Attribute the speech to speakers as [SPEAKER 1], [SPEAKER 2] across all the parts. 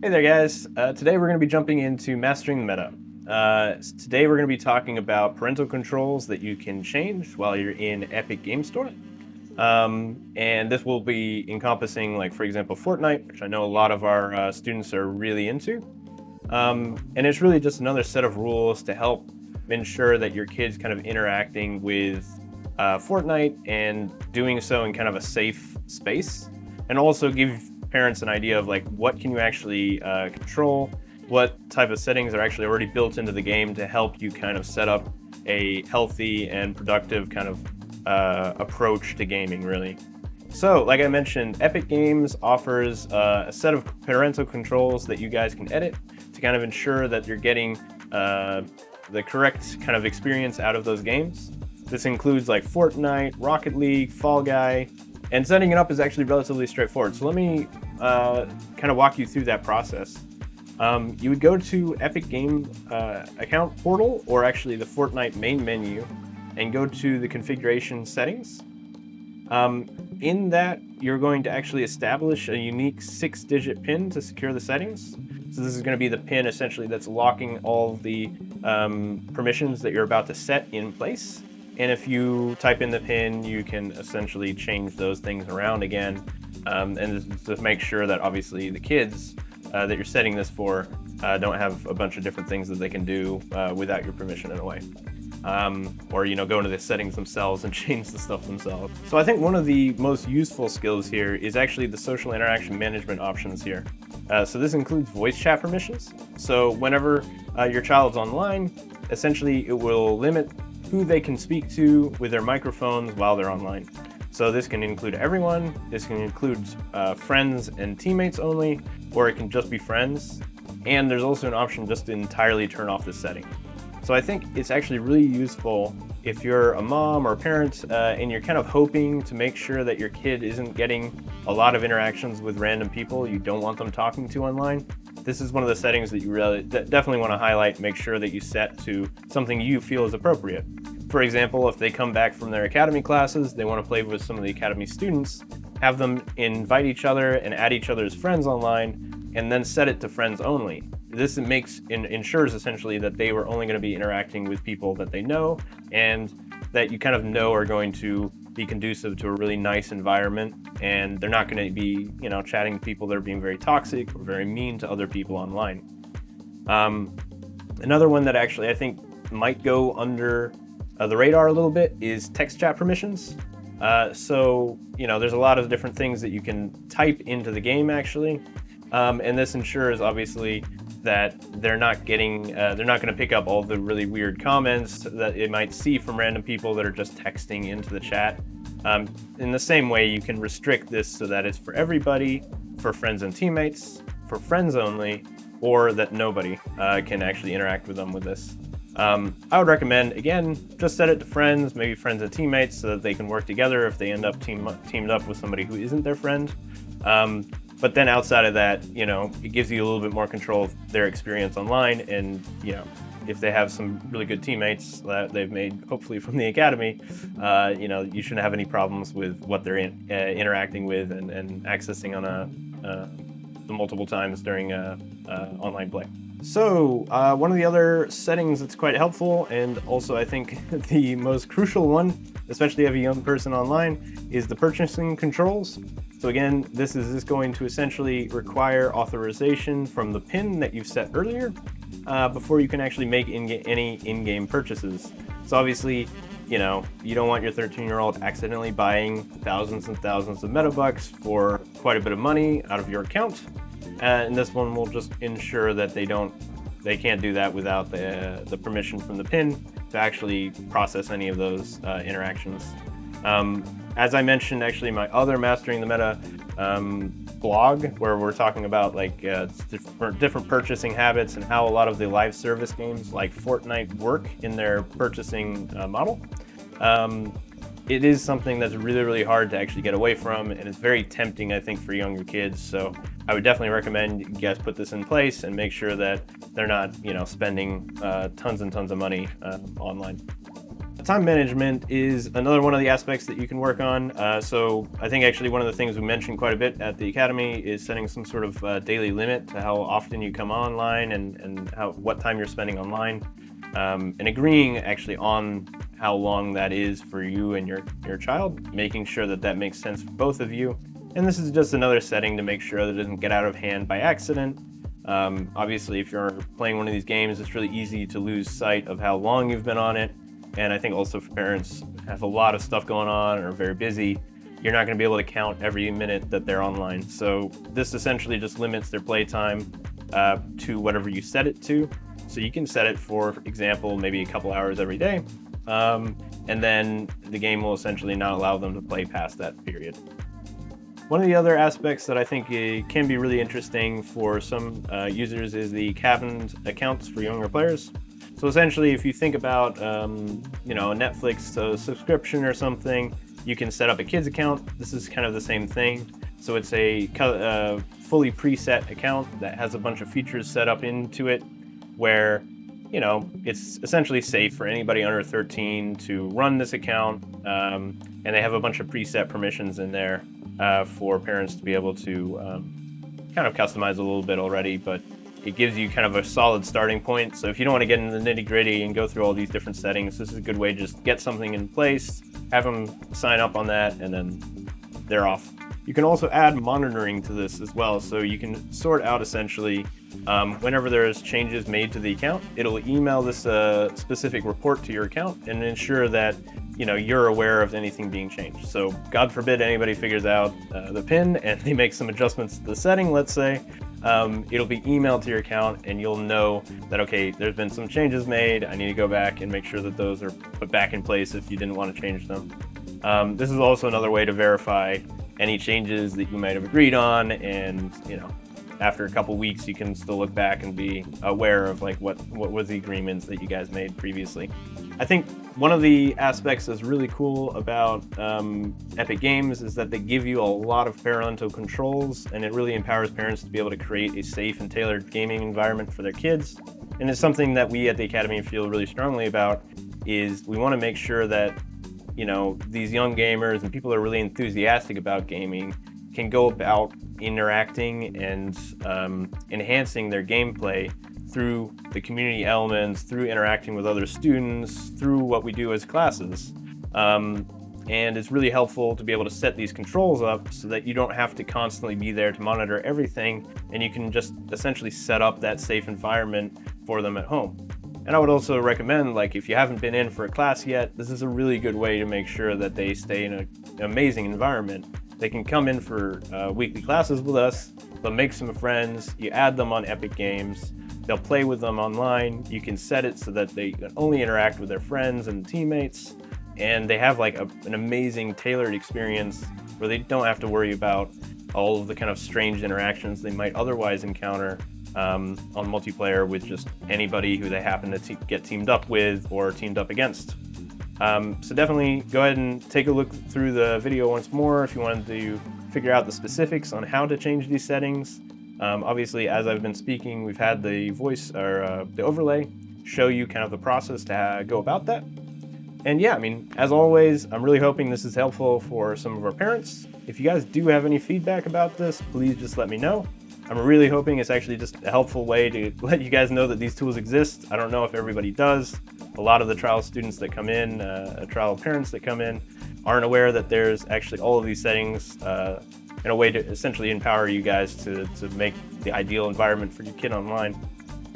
[SPEAKER 1] Hey there, guys. Today we're going to be jumping into mastering the meta. Today we're going to be talking about parental controls that you can change while you're in Epic Game Store. And this will be encompassing, like, for example, Fortnite, which I know a lot of our students are really into. And it's really just another set of rules to help ensure that your kid's kind of interacting with Fortnite and doing so in kind of a safe space, and also give parents an idea of like what can you actually control, what type of settings are actually already built into the game to help you kind of set up a healthy and productive kind of approach to gaming, really. So, like I mentioned, Epic Games offers a set of parental controls that you guys can edit to kind of ensure that you're getting the correct kind of experience out of those games. This includes like Fortnite, Rocket League, Fall Guy, and setting it up is actually relatively straightforward. So let me kind of walk you through that process. You would go to Epic Game account portal, or actually the Fortnite main menu, and go to the configuration settings. In that, you're going to actually establish a unique 6-digit PIN to secure the settings. So this is going to be the PIN essentially that's locking all the permissions that you're about to set in place. And if you type in the PIN, you can essentially change those things around again, and to make sure that obviously the kids that you're setting this for don't have a bunch of different things that they can do without your permission in a way. Or go into the settings themselves and change the stuff themselves. So I think one of the most useful skills here is actually the social interaction management options here. So this includes voice chat permissions. So whenever your child's online, essentially it will limit who they can speak to with their microphones while they're online. So this can include everyone, this can include friends and teammates only, or it can just be friends. And there's also an option just to entirely turn off this setting. So I think it's actually really useful if you're a mom or a parent and you're kind of hoping to make sure that your kid isn't getting a lot of interactions with random people you don't want them talking to online. This is one of the settings that you really definitely want to highlight and make sure that you set to something you feel is appropriate. For example, if they come back from their academy classes, they want to play with some of the academy students, have them invite each other and add each other as friends online, and then set it to friends only. This ensures essentially that they were only going to be interacting with people that they know and that you kind of know are going to be conducive to a really nice environment, and they're not going to be, chatting to people that are being very toxic or very mean to other people online. Another one that actually I think might go under the radar a little bit is text chat permissions. So there's a lot of different things that you can type into the game actually, and this ensures obviously that they're not going to pick up all the really weird comments that it might see from random people that are just texting into the chat. In the same way, you can restrict this so that it's for everybody, for friends and teammates, for friends only, or that nobody can actually interact with them with this. I would recommend, again, just set it to friends, maybe friends and teammates, so that they can work together if they end up teamed up with somebody who isn't their friend. But then outside of that, it gives you a little bit more control of their experience online. And, if they have some really good teammates that they've made, hopefully from the academy, you shouldn't have any problems with what they're interacting with and accessing on the multiple times during online play. So one of the other settings that's quite helpful, and also I think the most crucial one, especially if you have a young person online, is the purchasing controls. So again, this is going to essentially require authorization from the PIN that you've set earlier before you can actually make any in-game purchases. So obviously, you don't want your 13-year-old accidentally buying thousands and thousands of metabucks for quite a bit of money out of your account. And this one will just ensure that they can't do that without the permission from the PIN to actually process any of those interactions. As I mentioned, actually, my other Mastering the Meta blog, where we're talking about like different purchasing habits and how a lot of the live service games like Fortnite work in their purchasing model. It is something that's really, really hard to actually get away from, and it's very tempting, I think, for younger kids. So I would definitely recommend you guys put this in place and make sure that they're not, spending tons and tons of money online. time management is another one of the aspects that you can work on. So I think actually one of the things we mentioned quite a bit at the Academy is setting some sort of daily limit to how often you come online and what time you're spending online, and agreeing actually on how long that is for you and your child, making sure that that makes sense for both of you. And this is just another setting to make sure that it doesn't get out of hand by accident. Obviously, if you're playing one of these games, it's really easy to lose sight of how long you've been on it. And I think also for parents who have a lot of stuff going on or are very busy, you're not going to be able to count every minute that they're online. So this essentially just limits their playtime to whatever you set it to. So you can set it, for example, maybe a couple hours every day. And then the game will essentially not allow them to play past that period. One of the other aspects that I think can be really interesting for some users is the cabined accounts for younger players. So essentially, if you think about a Netflix subscription or something, you can set up a kid's account. This is kind of the same thing. So it's a fully preset account that has a bunch of features set up into it where it's essentially safe for anybody under 13 to run this account, and they have a bunch of preset permissions in there for parents to be able to kind of customize a little bit already, but it gives you kind of a solid starting point. So if you don't want to get into the nitty-gritty and go through all these different settings, this is a good way to just get something in place, have them sign up on that, and then they're off. You can also add monitoring to this as well, so you can sort out essentially whenever there's changes made to the account, it'll email this specific report to your account and ensure that you're aware of anything being changed. So God forbid anybody figures out the PIN and they make some adjustments to the setting, let's say, it'll be emailed to your account and you'll know that, okay, there's been some changes made. I need to go back and make sure that those are put back in place if you didn't want to change them. This is also another way to verify any changes that you might have agreed on, and after a couple weeks you can still look back and be aware of like what was the agreements that you guys made previously. I think one of the aspects that's really cool about Epic Games is that they give you a lot of parental controls, and it really empowers parents to be able to create a safe and tailored gaming environment for their kids. And it's something that we at the Academy feel really strongly about, is we want to make sure that these young gamers and people that are really enthusiastic about gaming can go about interacting and enhancing their gameplay through the community elements, through interacting with other students, through what we do as classes. And it's really helpful to be able to set these controls up so that you don't have to constantly be there to monitor everything, and you can just essentially set up that safe environment for them at home. And I would also recommend, like, if you haven't been in for a class yet, this is a really good way to make sure that they stay in an amazing environment. They can come in for weekly classes with us, they'll make some friends, you add them on Epic Games, they'll play with them online, you can set it so that they can only interact with their friends and teammates, and they have like an amazing tailored experience where they don't have to worry about all of the kind of strange interactions they might otherwise encounter on multiplayer with just anybody who they happen to get teamed up with or teamed up against. So definitely go ahead and take a look through the video once more if you wanted to figure out the specifics on how to change these settings. Obviously, as I've been speaking, we've had the voice or the overlay show you kind of the process to go about that. And yeah, I mean, as always, I'm really hoping this is helpful for some of our parents. If you guys do have any feedback about this, please just let me know. I'm really hoping it's actually just a helpful way to let you guys know that these tools exist. I don't know if everybody does. A lot of the trial students that come in, trial parents that come in, aren't aware that there's actually all of these settings in a way to essentially empower you guys to make the ideal environment for your kid online.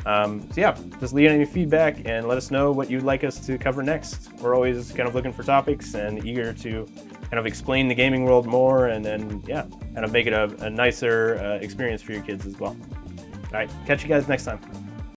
[SPEAKER 1] So yeah, just leave any feedback and let us know what you'd like us to cover next. We're always kind of looking for topics and eager to kind of explain the gaming world more, and then yeah, kind of make it a nicer experience for your kids as well. All right, catch you guys next time.